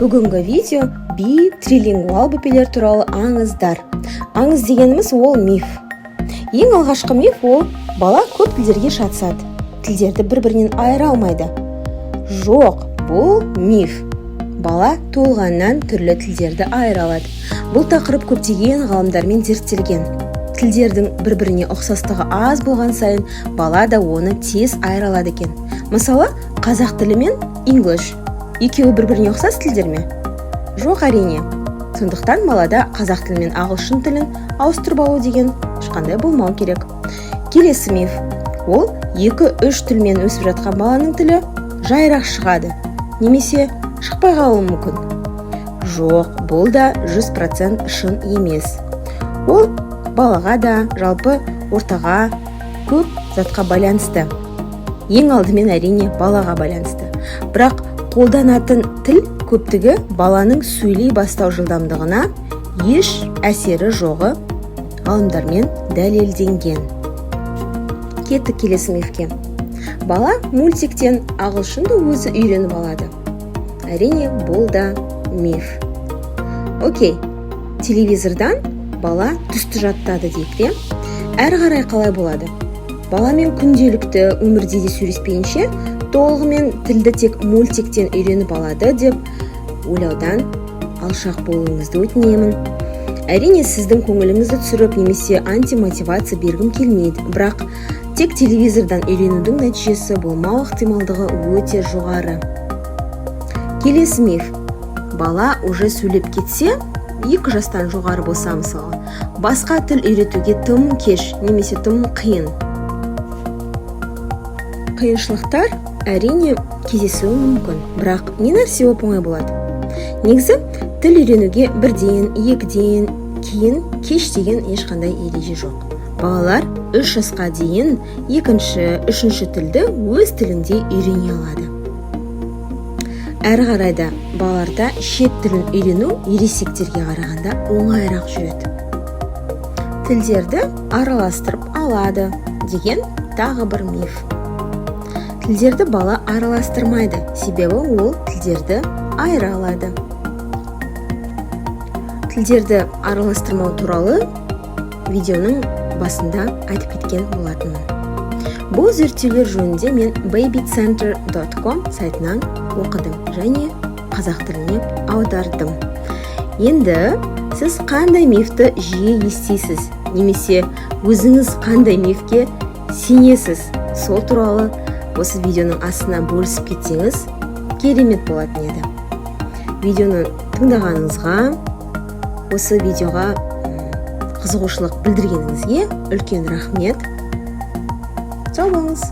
Бүгінгі видео трилингвал бөпелер туралы аңыздар. Аңыз дегеніміз ол миф. Ең алғашқы миф ол бала көп тілдерге шатысады. Тілдерді бір-бірінен айыра алмайды. Жоқ, бұл миф. Бала туылғаннан түрлі тілдерді айыра алады. Бұл тақырып көптеген ғалымдармен зерттелген. Тілдердің бір-біріне ұқсастығы аз болған сайын бала да оны тез айыра алады екен. Мысалы, қазақ тілі мен English екеуі бір-біріне ұқсас тілдер ме? Жоқ, әрине. Сондықтан балада қазақ тілі мен ағылшын тілін ауыстырып алу деген ешқандай болмау керек. Келесі миф. Ол 2-3 тілмен өсіп жатқан баланың тілі жайырақ шығады, немесе шықпай қалуы мүмкін. Жоқ, бұл да 100% шын емес. Ол балаға да, жалпы ортаға, көп затқа байланысты. Ең алдымен әрине балаға байланысты. Бірақ қолданатын тіл көптігі баланың сөйлей бастау жылдамдығына еш әсері жоғы ғалымдармен дәлелденген. Кеттік келесі мифке. Бала мультиктен ағылшынды өзі үйреніп алады. Әрине, бұл да миф. Окей, телевизордан бала түсті жаттады дейік. Әрі қарай қалай болады? Баламен күнделікті өмірде де сөйлеспейінше, толығымен тілді тек мультиктен үйреніп алады деп ойлаудан алшақ болуыңызды өтінемін. Әрине, сіздің көңіліңізді түсіріп, немесе антимотивация бергім келмейді. Бірақ тек телевизордан үйренудің нәтижесі болмау ықтималдығы өте жоғары. Келесі миф. Бала уже сөйлеп кетсе, 2 жастан жоғары болса мысалы, басқа тіл үйретуге тым кеш, немесе тым қиын. Қиыншылықтар әрине кездесуі мүмкін, бірақ не нәрсе оп-оңай болады? Негізі, тіл үйренуге 1-ден, 2-ден, кейін кеш деген ешқандай ереже жоқ. Балалар 3 жасқа дейін 2-3 тілді өз тілінде үйрене алады. Әрі қарайда балаларда шет тілін үйрену ересектерге қарағанда оңайырақ жүреді. Тілдерді араластырып алады деген тағы бір миф. Тілдерді бала араластырмайды, себебі ол тілдерді айыра алады. Тілдерді араластырмау туралы видеоның басында айтып кеткен болатынмын. Бұл зерттеулер жөнінде мен babycenter.com сайтынан оқыдым және қазақ тіліне аудардым. Енді сіз қандай мифті жиі естисіз, немесе өзіңіз қандай мифке сенесіз, сол туралы осы видеоның астына бөлісіп кетсеңіз, керемет болатын еді. Видеоны тыңдағаныңызға, осы видеоға қызығушылық білдіргеніңізге үлкен рахмет. Сау болыңыз!